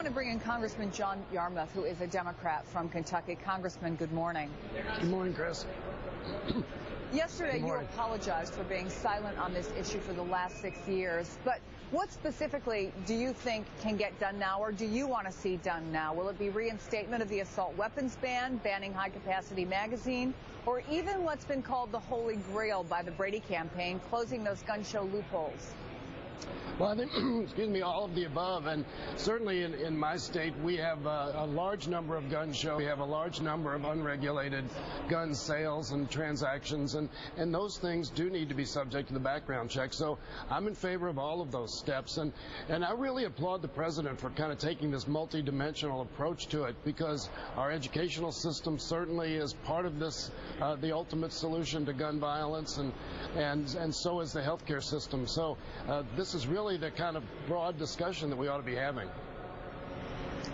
I want to bring in Congressman John Yarmuth, who is a Democrat from Kentucky. Congressman, good morning. Good morning, Chris. Yesterday, you apologized for being silent on this issue for the last 6 years. But what specifically do you think can get done now, or do you want to see done now? Will it be reinstatement of the assault weapons ban, banning high-capacity magazine, or even what's been called the Holy Grail by the Brady campaign, closing those gun show loopholes? Well, I think, excuse me, all of the above. And certainly in my state, we have a large number of gun shows. We have a large number of unregulated gun sales and transactions. And those things do need to be subject to the background check. So I'm in favor of all of those steps. And I really applaud the president for kind of taking this multidimensional approach to it, because our educational system certainly is part of this, the ultimate solution to gun violence, and so is the healthcare system. So this is really the kind of broad discussion that we ought to be having.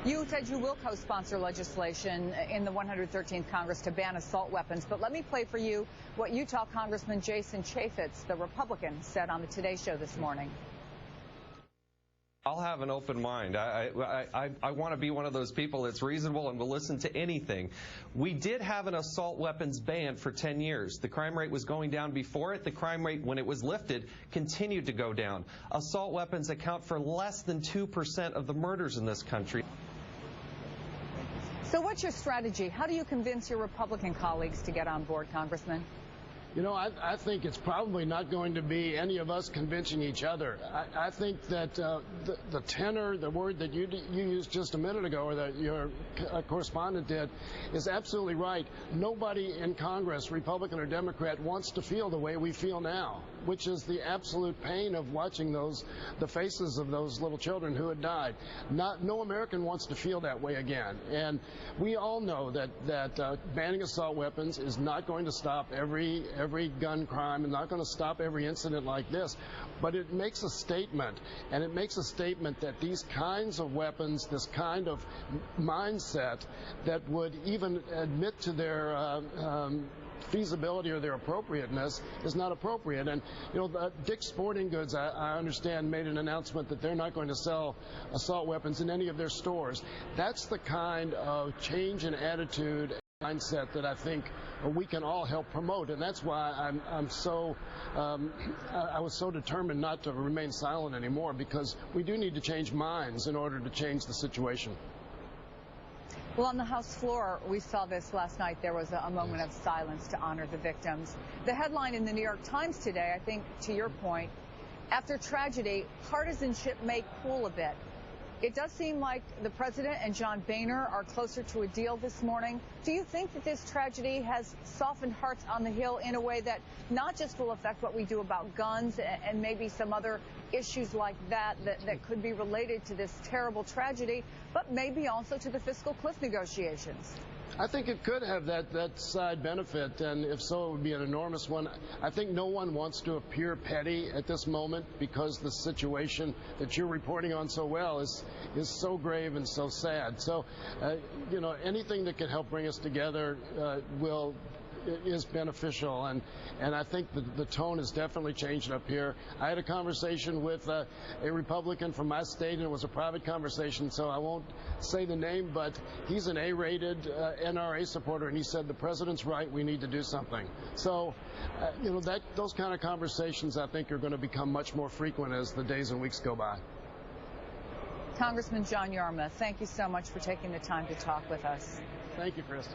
You said you will co-sponsor legislation in the 113th Congress to ban assault weapons, but let me play for you what Utah Congressman Jason Chaffetz, the Republican, said on the Today Show this morning. I'll have an open mind. I want to be one of those people that's reasonable and will listen to anything. We did have an assault weapons ban for 10 years. The crime rate was going down before it. The crime rate, when it was lifted, continued to go down. Assault weapons account for less than 2% of the murders in this country. So what's your strategy? How do you convince your Republican colleagues to get on board, Congressman? You know, I think it's probably not going to be any of us convincing each other. I think that the tenor, the word that you used just a minute ago, or that your correspondent did, is absolutely right. Nobody in Congress, Republican or Democrat, wants to feel the way we feel now, which is the absolute pain of watching the faces of those little children who had died. No American wants to feel that way again. And we all know that banning assault weapons is not going to stop every gun crime, and not going to stop every incident like this, but it makes a statement, and it makes a statement that these kinds of weapons, this kind of mindset that would even admit to their feasibility or their appropriateness is not appropriate. And you know, Dick's Sporting Goods, I understand, made an announcement that they're not going to sell assault weapons in any of their stores. That's the kind of change in attitude mindset that I think we can all help promote, and that's why I was so determined not to remain silent anymore, because we do need to change minds in order to change the situation. Well, on the House floor, we saw this last night. There was a moment of silence to honor the victims. The headline in the New York Times today, I think, to your point, after tragedy, partisanship may cool a bit. It does seem like the president and John Boehner are closer to a deal this morning. Do you think that this tragedy has softened hearts on the Hill in a way that not just will affect what we do about guns and maybe some other issues like that could be related to this terrible tragedy, but maybe also to the fiscal cliff negotiations? I think it could have that side benefit, and if so, it would be an enormous one. I think no one wants to appear petty at this moment, because the situation that you're reporting on so well is so grave and so sad. So, you know, anything that can help bring us together is beneficial, and I think the tone has definitely changed up here. I had a conversation with a Republican from my state, and it was a private conversation, so I won't say the name, but he's an A-rated NRA supporter, and he said the president's right, we need to do something. So, you know, those kind of conversations, I think, are going to become much more frequent as the days and weeks go by. Congressman John Yarmuth, thank you so much for taking the time to talk with us. Thank you, Chris.